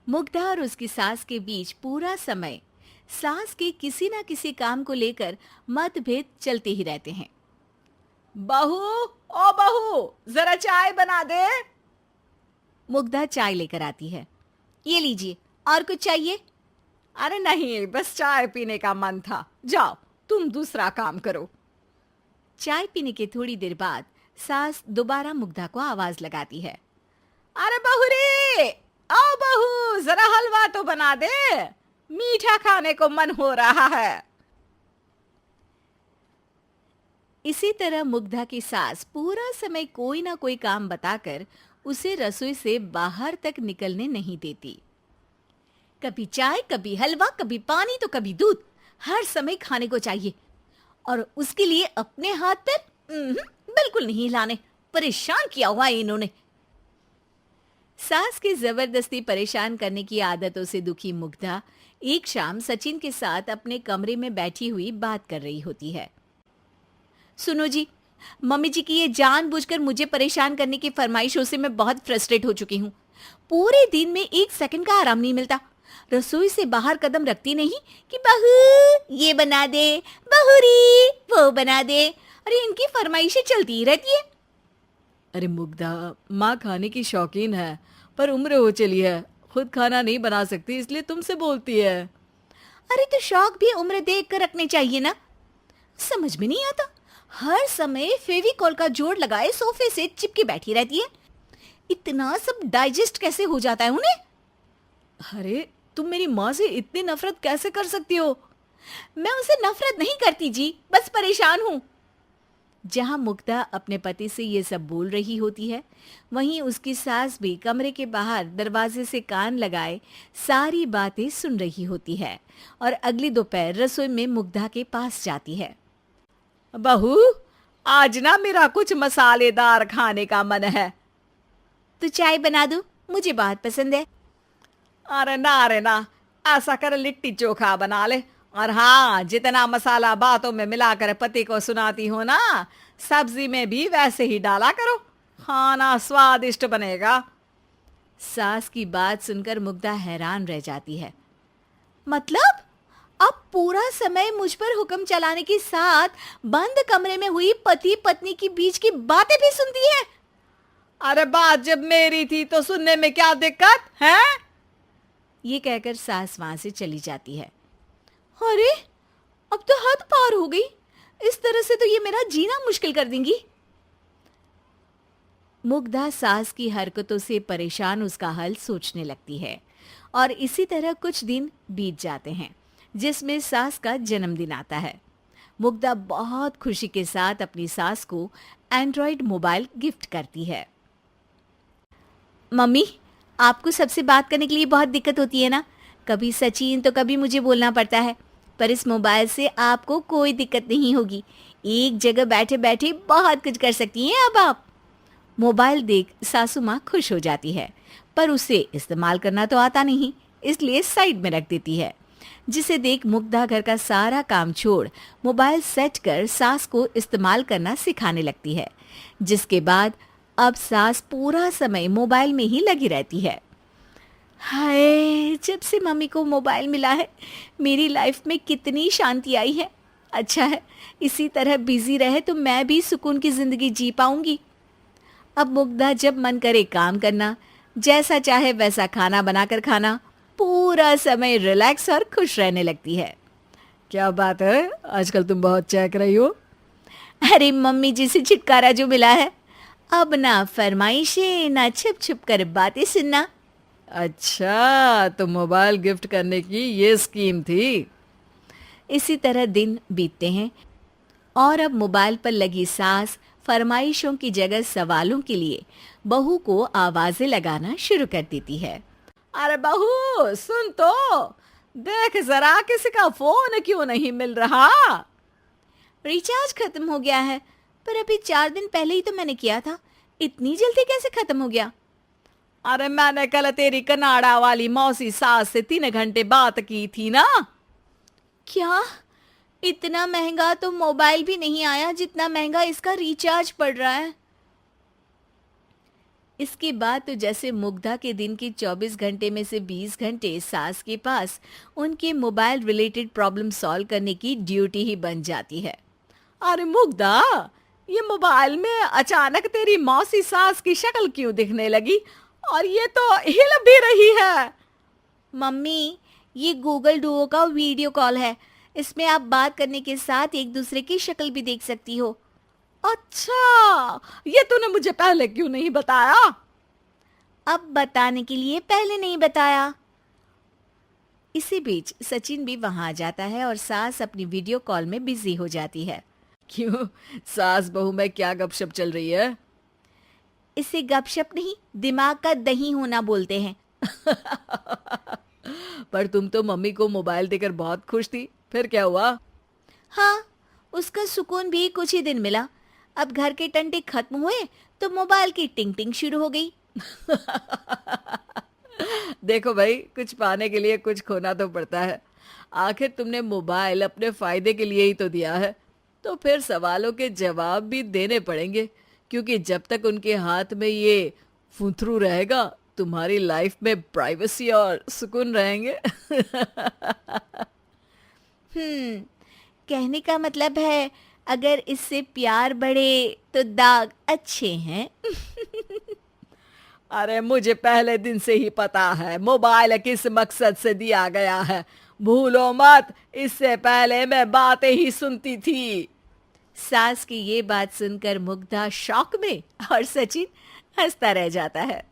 मुग्धा और उसकी सास के बीच पूरा समय सास के किसी ना किसी काम को लेकर मतभेद चलते ही रहते हैं। बहू, ओ बहू, जरा चाय बना दे। मुग्धा चाय लेकर आती है। ये लीजिए, और कुछ चाहिए? अरे नहीं, बस चाय पीने का मन था। जाओ, तुम दूसरा काम करो। चाय पीने के थोड़ी देर बाद सास दोबारा मुग्धा को आवाज लगाती है। अरे बहू रे, आओ बहू, जरा हलवा तो बना दे, मीठा खाने को मन हो रहा है। इसी तरह मुग्धा की सास पूरा समय कोई ना कोई काम बताकर उसे रसोई से बाहर तक निकलने नहीं देती। कभी चाय, कभी हलवा, कभी पानी तो कभी दूध, हर समय खाने को चाहिए। और उसके लिए अपने हाथ पैर बिल्कुल नहीं हिलाने। परेशान किया हुआ है इन्होंने। सास की जबरदस्ती परेशान करने की आदतों से दुखी मुग्धा एक शाम सचिन के साथ अपने कमरे में बैठी हुई बात कर रही होती है। सुनो जी, मम्मी जी की ये जानबूझकर मुझे परेशान करने की फरमाइशों से मैं बहुत फ्रस्ट्रेट हो चुकी हूँ। पूरे दिन में एक सेकंड का आराम नहीं मिलता। रसोई से बाहर कदम रखती नहीं कि बहू ये बना दे, बहुरी वो बना दे। अरे इनकी फरमाइशें चलती ही रहती है। अरे मुग्धा, माँ खाने की शौकीन है, पर उम्र हो चली है, खुद खाना नहीं बना सकती, इसलिए तुमसे बोलती है। अरे तो शौक भी उम्र देख कर रखने चाहिए ना। समझ में नहीं आता, हर समय फेविकॉल का जोड़ लगाए सोफे से चिपकी बैठी रहती है। इतना सब डाइजेस्ट कैसे हो जाता है उन्हें? अरे तुम मेरी माँ से इतनी नफरत कैसे कर सकती हो? मैं उनसे नफरत नहीं करती जी, बस परेशान हूँ। जहां मुग्धा अपने पति से ये सब बोल रही होती है, वहीं उसकी सास भी कमरे के बाहर दरवाजे से कान लगाए सारी बातें सुन रही होती है और अगली दोपहर रसोई में मुग्धा के पास जाती है। बहू, आज ना मेरा कुछ मसालेदार खाने का मन है। तो चाय बना दूं? मुझे बहुत पसंद है। अरे ना, ऐसा कर लिट्टी चोखा बना ले। और हाँ, जितना मसाला बातों में मिलाकर पति को सुनाती हो ना, सब्जी में भी वैसे ही डाला करो, खाना स्वादिष्ट बनेगा। सास की बात सुनकर मुग्धा हैरान रह जाती है। मतलब अब पूरा समय मुझ पर हुक्म चलाने के साथ बंद कमरे में हुई पति पत्नी की बीच की बातें भी सुनती है? अरे बात जब मेरी थी तो सुनने में क्या दिक्कत है? ये कहकर सास वहां से चली जाती है। अरे अब तो हद पार हो गई। इस तरह से तो ये मेरा जीना मुश्किल कर देंगी। मुग्धा सास की हरकतों से परेशान उसका हल सोचने लगती है और इसी तरह कुछ दिन बीत जाते हैं, जिसमें सास का जन्मदिन आता है। मुग्धा बहुत खुशी के साथ अपनी सास को एंड्रॉयड मोबाइल गिफ्ट करती है। मम्मी, आपको सबसे बात करने के लिए बहुत दिक्कत होती है ना? कभी सचिन तो कभी मुझे बोलना पड़ता है, पर इस मोबाइल से आपको कोई दिक्कत नहीं होगी। एक जगह बैठे बैठे बहुत कुछ कर सकती हैं अब आप। मोबाइल देख सासू माँ खुश हो जाती है, पर उसे इस्तेमाल करना तो आता नहीं, इसलिए साइड में रख देती है। जिसे देख मुग्धा घर का सारा काम छोड़ मोबाइल सेट कर सास को इस्तेमाल करना सिखाने लगती है, जिसके बाद अब सास पूरा समय मोबाइल में ही लगी रहती है। हाय, जब से मम्मी को मोबाइल मिला है मेरी लाइफ में कितनी शांति आई है। अच्छा है, इसी तरह बिजी रहे तो मैं भी सुकून की जिंदगी जी पाऊंगी। अब मुग्धा जब मन करे काम करना, जैसा चाहे वैसा खाना बनाकर खाना, पूरा समय रिलैक्स और खुश रहने लगती है। क्या बात है, आजकल तुम बहुत चहक रही हो। अरे मम्मी जी से छुटकारा जो मिला है, अब ना फरमाइशें ना छुप छुप कर बातें सुनना। अच्छा, तो मोबाइल गिफ्ट करने की ये स्कीम थी। इसी तरह दिन बीतते हैं और अब मोबाइल पर लगी सास फरमाइशों की जगह सवालों के लिए बहू को आवाजें लगाना शुरू कर देती है। अरे बहू, सुन तो, देख जरा किसी का फोन क्यों नहीं मिल रहा? रिचार्ज खत्म हो गया है, पर अभी 4 दिन पहले ही तो मैंने किया था। इतनी जल्दी कैसे खत्म हो गया? अरे मैंने कल तेरी कनाडा वाली मौसी सास से 3 घंटे बात की थी ना। क्या? इतना महंगा तो मोबाइल भी नहीं आया जितना महंगा इसका रिचार्ज पड़ रहा है। इसके बाद तो जैसे मुग्धा के दिन के 24 घंटे में से 20 घंटे सास के पास उनके मोबाइल रिलेटेड प्रॉब्लम सॉल्व करने की ड्यूटी ही बन जाती है। अरे मुग्धा, ये मोबाइल में अचानक तेरी मौसी सास की शक्ल क्यों दिखने लगी? और ये तो हिल भी रही है। मम्मी, ये गूगल डुओ का वीडियो कॉल है। इसमें आप बात करने के साथ एक दूसरे की शक्ल भी देख सकती हो। अच्छा, ये तूने मुझे पहले क्यों नहीं बताया? अब बताने के लिए पहले नहीं बताया। इसी बीच सचिन भी वहां आ जाता है और सास अपनी वीडियो कॉल में बिजी हो जाती है। क्यों, सास बहू में क्या गपशप चल रही है? इसे गपशप नहीं, दिमाग का दही होना बोलते हैं। पर तुम तो मम्मी को मोबाइल देकर बहुत खुश थी, फिर क्या हुआ? हाँ, उसका सुकून भी कुछ ही दिन मिला। अब घर के टंटे खत्म हुए तो मोबाइल की टिंग टिंग शुरू हो गई। देखो भाई, कुछ पाने के लिए कुछ खोना तो पड़ता है। आखिर तुमने मोबाइल अपने फायदे के लिए ही तो दिया है, तो फिर सवालों के जवाब भी देने पड़ेंगे, क्योंकि जब तक उनके हाथ में ये फुंथरू रहेगा, तुम्हारी लाइफ में प्राइवेसी और सुकून रहेंगे। कहने का मतलब है अगर इससे प्यार बढ़े तो दाग अच्छे हैं। अरे मुझे पहले दिन से ही पता है मोबाइल किस मकसद से दिया गया है। भूलो मत, इससे पहले मैं बातें ही सुनती थी। सास की ये बात सुनकर मुग्धा शॉक में और सचिन हंसता रह जाता है।